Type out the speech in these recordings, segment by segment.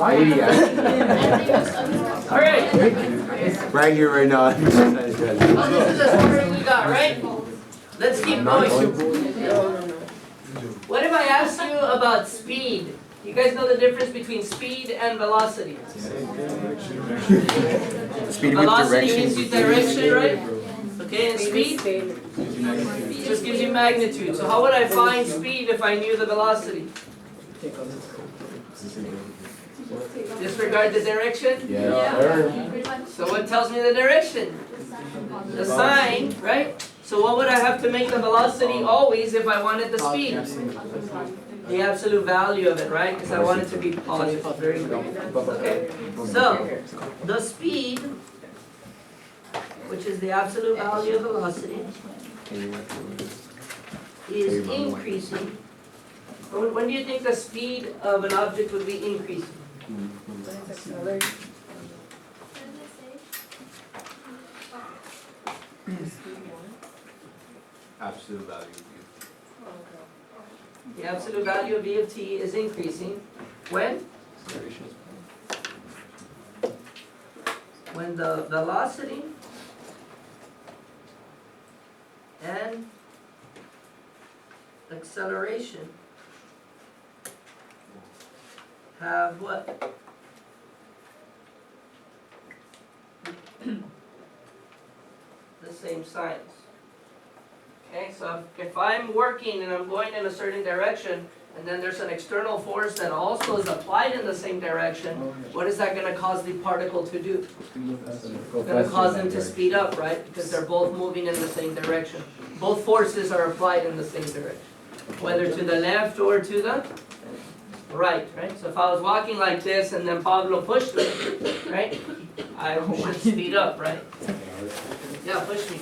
80 All right. right here, right now. Well, this is the story we got, right? Let's keep going. What if I ask you about speed? You guys know the difference between speed and velocity? Speed with Velocity gives you direction. direction, right? Okay, and speed just gives you magnitude. So how would I find speed if I knew the velocity? Disregard the direction? Yeah. So what tells me the direction? The sign, right? So what would I have to make the velocity always if I wanted the speed? The absolute value of it, right? Because I want it to be positive. Very good. Okay. So the speed, which is the absolute value of velocity, is increasing. When do you think the speed of an object would be increasing? Absolute value. The absolute value of v of t is increasing. When? When the velocity and acceleration have what? The same signs. Okay, so if I'm working and I'm going in a certain direction, and then there's an external force that also is applied in the same direction, what is that going to cause the particle to do? It's going to cause them to speed up, right? Because they're both moving in the same direction. Both forces are applied in the same direction, whether to the left or to the right, right? So if I was walking like this and then Pablo pushed me, right? I should speed up, right? Yeah, push me.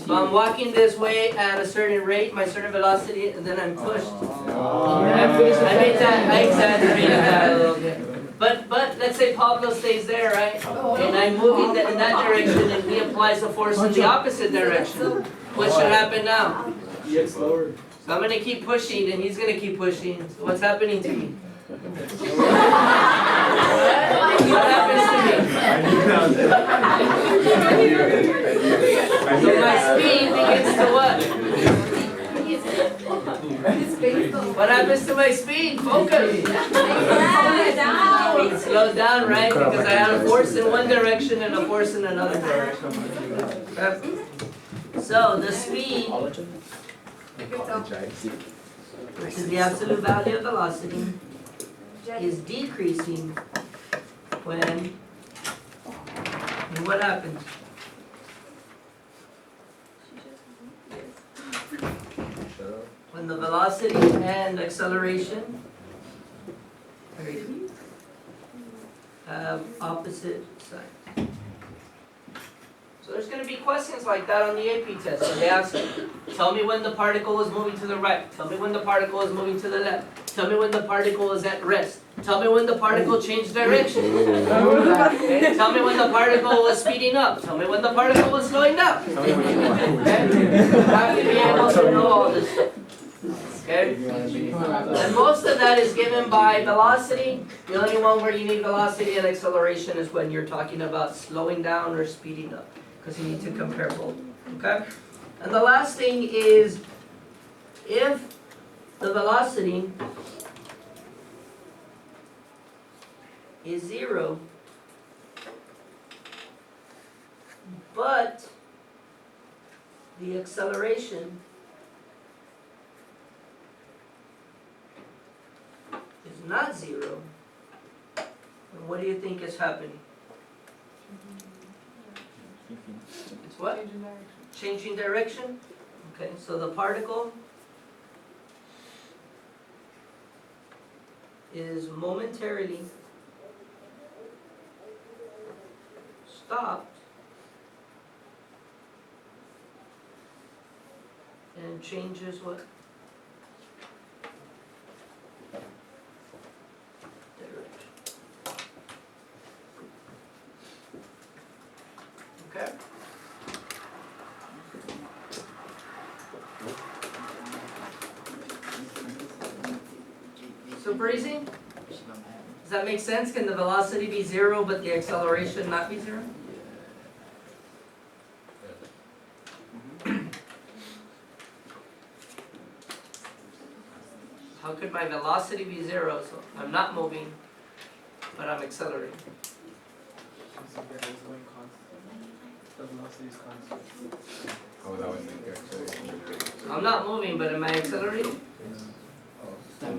So I'm walking this way at a certain rate, my certain velocity, and then I'm pushed. I made that, I exaggerated that a little bit. But let's say Pablo stays there, right? And I'm moving in that direction and he applies the force in the opposite direction. What should happen now? He gets lower. So I'm gonna keep pushing and he's gonna keep pushing. So what's happening to me? What happens to me? So my speed begins to what? What happens to my speed? Focus. Slow down, right? Because I had a force in one direction and a force in another direction. Okay. So the speed, which is the absolute value of velocity, is decreasing when, and what happens? When the velocity and acceleration have opposite signs. So there's going to be questions like that on the AP test. So they ask you, tell me when the particle is moving to the right. Tell me when the particle is moving to the left. Tell me when the particle is at rest. Tell me when the particle changed direction. Okay? Tell me when the particle was speeding up. Tell me when the particle was slowing down. Okay? You have to be able to know all this stuff. Okay? And most of that is given by velocity. The only one where you need velocity and acceleration is when you're talking about slowing down or speeding up, because you need to compare both. Okay? And the last thing is, if the velocity is 0, but the acceleration is not 0, then what do you think is happening? It's what? Changing direction? Okay, so the particle is momentarily stopped and changes what? Direction. Okay? So Super easy? Does that make sense? Can the velocity be 0 but the acceleration not be 0? How could my velocity be 0? So I'm not moving, but I'm accelerating. Oh, that would make acceleration. I'm not moving, but am I accelerating? I am?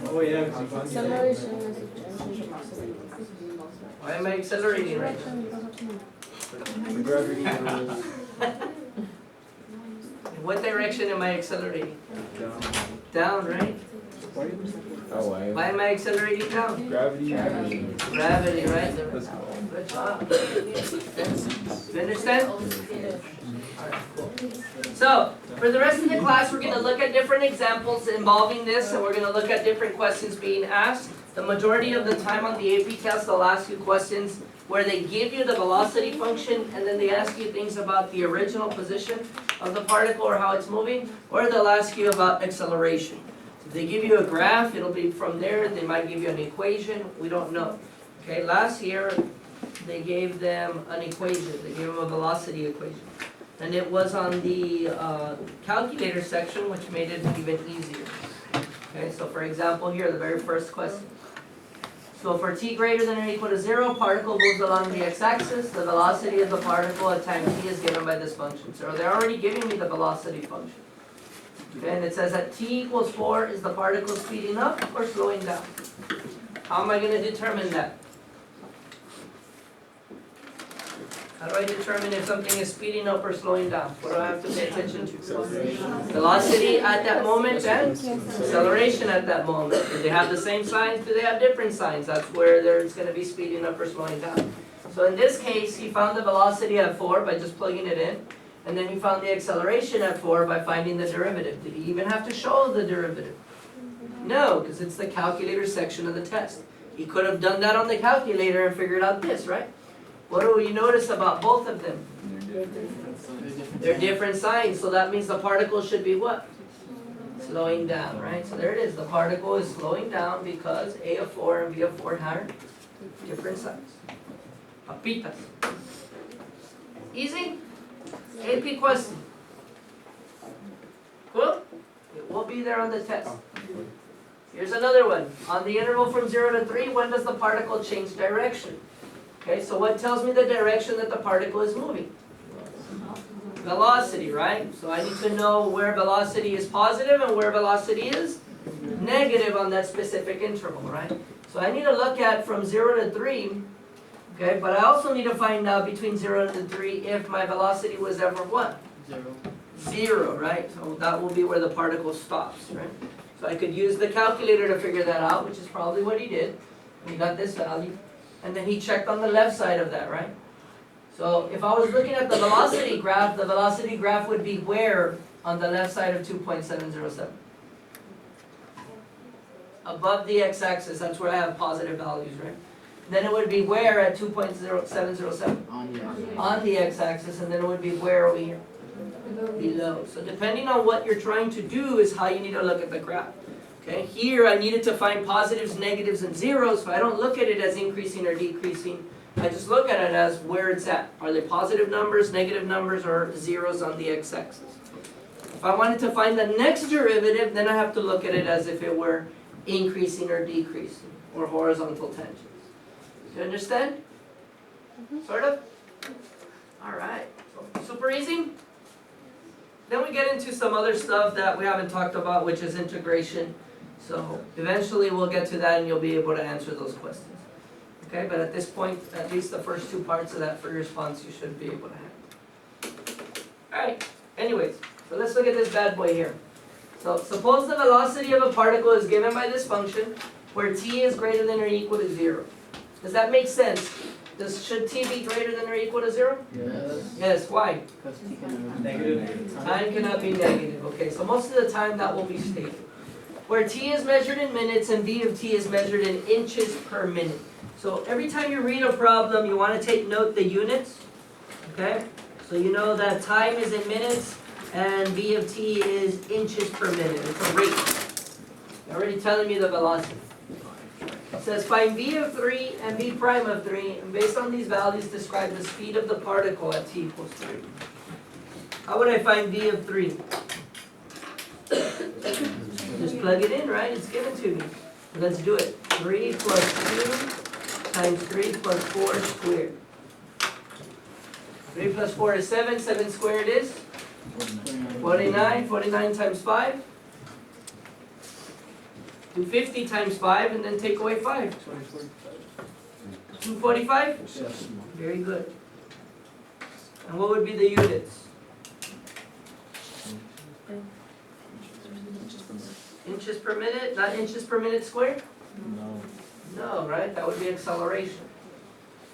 Oh, yeah, 'cause you found the- Acceleration is a change in velocity. Why am I accelerating right now? The gravity was In what direction am I accelerating? down. Down, right? Oh, why? Why am I accelerating down? Gravity. Gravity, right? Let's go. Good job. You understand? So, for the rest of the class, we're going to look at different examples involving this, and we're going to look at different questions being asked. The majority of the time on the AP test, they'll ask you questions where they give you the velocity function, and then they ask you things about the original position of the particle or how it's moving, or they'll ask you about acceleration. If they give you a graph, it'll be from there. They might give you an equation. We don't know. Okay, last year, they gave them an equation. They gave them a velocity equation. And it was on the calculator section, which made it even easier. Okay, so for example here, the very first question. So for t greater than or equal to 0, particle moves along the x-axis. The velocity of the particle at time t is given by this function. So they're already giving me the velocity function. Okay, and it says at t equals 4, is the particle speeding up or slowing down? How am I going to determine that? How do I determine if something is speeding up or slowing down? What do I have to pay attention to? Velocity at that moment and acceleration at that moment. Do they have the same signs? Do they have different signs? That's where it's going to be speeding up or slowing down. So in this case, he found the velocity at 4 by just plugging it in. And then he found the acceleration at 4 by finding the derivative. Did he even have to show the derivative? No, because it's the calculator section of the test. He could have done that on the calculator and figured out this, right? What do you notice about both of them? They're different signs, so that means the particle should be what? Slowing down, right? So there it is. The particle is slowing down because A of 4 and B of 4 have different signs. Papitas. Easy? AP question. Cool? It will be there on the test. Here's another one. On the interval from 0 to 3, when does the particle change direction? Okay, so what tells me the direction that the particle is moving? Velocity, right? So I need to know where velocity is positive and where velocity is negative on that specific interval, right? So I need to look at from 0 to 3, okay, but I also need to find out between 0 and 3 if my velocity was ever what? 0, right? So that will be where the particle stops, right? So I could use the calculator to figure that out, which is probably what he did. He got this value. And then he checked on the left side of that, right? So if I was looking at the velocity graph would be where on the left side of 2.707? Above the x-axis, that's where I have positive values, right? Then it would be where at 2.707? On the x-axis, and then it would be where over here? Below. So depending on what you're trying to do is how you need to look at the graph. Okay, here I needed to find positives, negatives, and zeros, so I don't look at it as increasing or decreasing. I just look at it as where it's at. Are they positive numbers, negative numbers, or zeros on the x-axis? If I wanted to find the next derivative, then I have to look at it as if it were increasing or decreasing, or horizontal tangents. You understand? Sort of? Alright, super easy? Then we get into some other stuff that we haven't talked about, which is integration. So eventually we'll get to that and you'll be able to answer those questions. Okay, but at this point, at least the first 2 parts of that free response you should be able to have. Alright, anyways, so let's look at this bad boy here. So suppose the velocity of a particle is given by this function where t is greater than or equal to 0. Does that make sense? Should t be greater than or equal to 0? Yes. Yes, why? Because t can negative. Time cannot be negative. Okay, so most of the time that will be stated. Where t is measured in minutes and v of t is measured in inches per minute. So every time you read a problem, you want to take note the units. Okay? So you know that time is in minutes and v of t is inches per minute. It's a rate. Already telling me the velocity. It says find v of 3 and v prime of 3, and based on these values, describe the speed of the particle at t equals 3. How would I find v of 3? Just plug it in, right? It's given to me. Let's do it. 3 plus 2 times 3 plus 4 squared. 3 plus 4 is 7. 7 squared is 49. 49 times 5. Do 50 times 5 and then take away 5. 245? Yes. Very good. And what would be the units? Inches per minute, not inches per minute squared? No. No, right? That would be acceleration.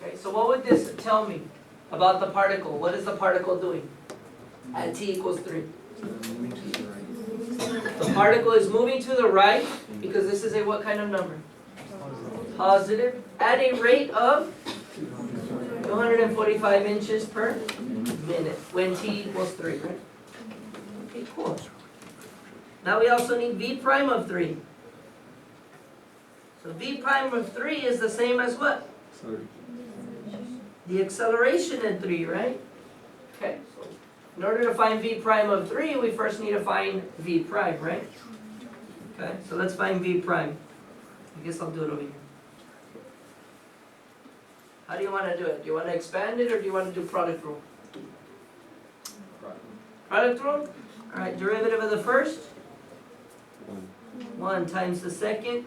Okay, so what would this tell me about the particle? What is the particle doing at t equals 3? Moving to the right. The particle is moving to the right because this is a what kind of number? Positive. At a rate of 245 inches per minute when t equals 3, right? Okay, cool. Now we also need v prime of 3. So v prime of 3 is the same as what? The acceleration at 3, right? Okay, so in order to find v prime of 3, we first need to find v prime, right? Okay, so let's find v prime. I guess I'll do it over here. How do you want to do it? Do you want to expand it or do you want to do product rule? Product rule? Alright, derivative of the first? 1 times the second,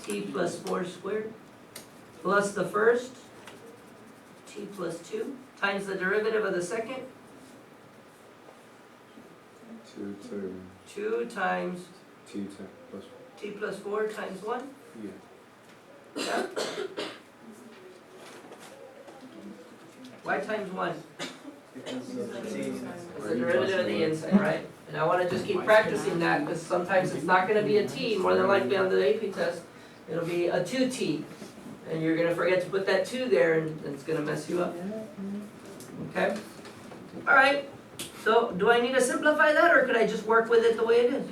t plus 4 squared, plus the first, t plus 2, times the derivative of the second, 2 times t plus 4 times 1. Yeah. Why times 1? Because of the t. It's the derivative of the inside, right? And I want to just keep practicing that because sometimes it's not going to be a t, more than likely on the AP test, it'll be a 2t. And you're going to forget to put that 2 there and it's going to mess you up. Okay? Alright, so do I need to simplify that or could I just work with it the way it is?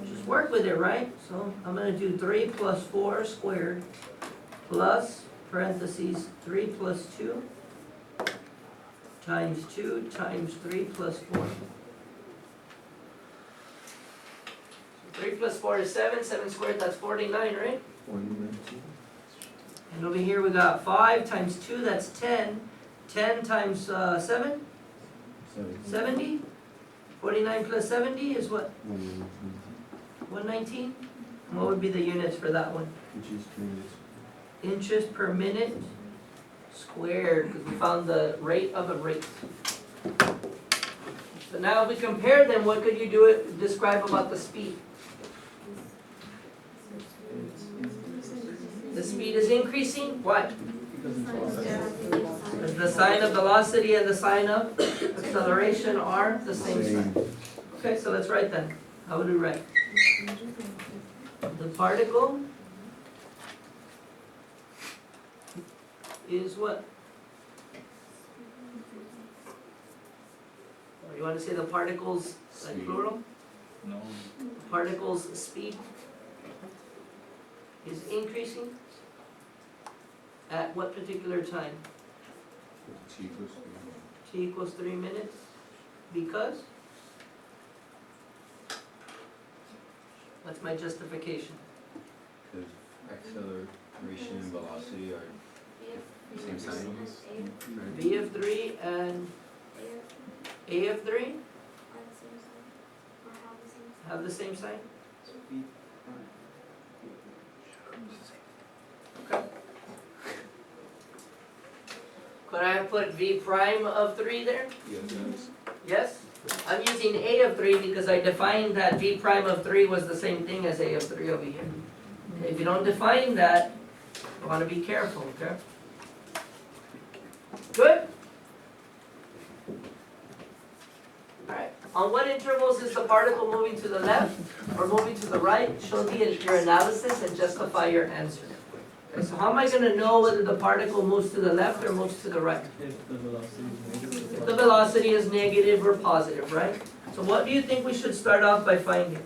Just work with it, right? So I'm going to do 3 plus 4 squared plus, parentheses, 3 plus 2 times 2 times 3 plus 4. 3 plus 4 is 7, 7 squared, that's 49, right? And over here we got 5 times 2, that's 10. 10 times 7? 70? 49 plus 70 is what? 119? And what would be the units for that one? Inches per minute squared, because we found the rate of a rate. So now if we compare them, what could you describe about the speed? The speed is increasing, why? Because the sign of velocity and the sign of acceleration are the same sign. Okay, so let's write that. How would we write? The particle is what? Or you want to say the particles like Speed. plural? No. The particle's speed is increasing at what particular time? T equals 3 minutes. Because? What's my justification? Because acceleration and velocity are same sign. V of 3 and A of 3 have the same sign? Okay. Could I have put V prime of 3 there? Yes. Yes? I'm using A of 3 because I defined that V prime of 3 was the same thing as A of 3 over here. Okay, if you don't define that, you want to be careful, okay? Good? Alright, on what intervals is the particle moving to the left or moving to the right? Show me your analysis and justify your answer. Okay, so how am I going to know whether the particle moves to the left or moves to the right? If the velocity is negative. If the velocity is negative or positive, right? So what do you think we should start off by finding?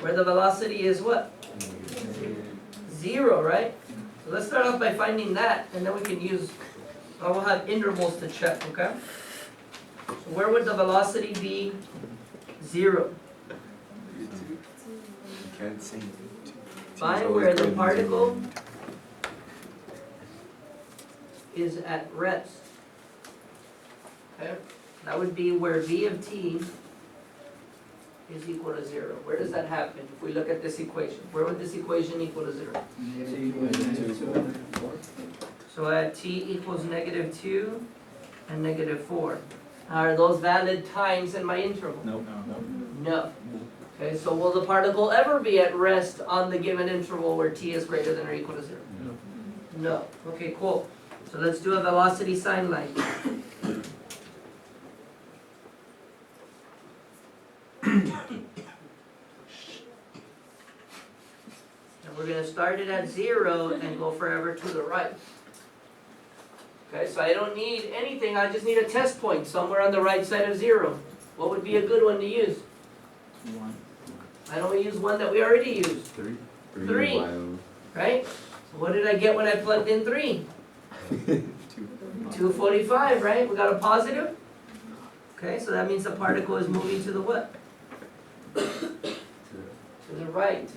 where the velocity is what? 0, right? So let's start off by finding that, and then we can use, we'll have intervals to check, okay? So where would the velocity be 0? Can't see. Find where the particle is at rest. Okay, that would be where v of t is equal to 0. Where does that happen? If we look at this equation, where would this equation equal to 0? So at t equals -2 and -4. Are those valid times in my interval? No. No. Okay, so will the particle ever be at rest on the given interval where t is greater than or equal to 0? No. Okay, cool. So let's do a velocity sign line. And we're gonna start it at 0 and go forever to the right. Okay, so I don't need anything, I just need a test point somewhere on the right side of 0. What would be a good one to use? Why don't we use one that we already used, 3. Three. right? So what did I get when I plugged in 3? 245, right? We got a positive? Okay, so that means the particle is moving to the what? To the right.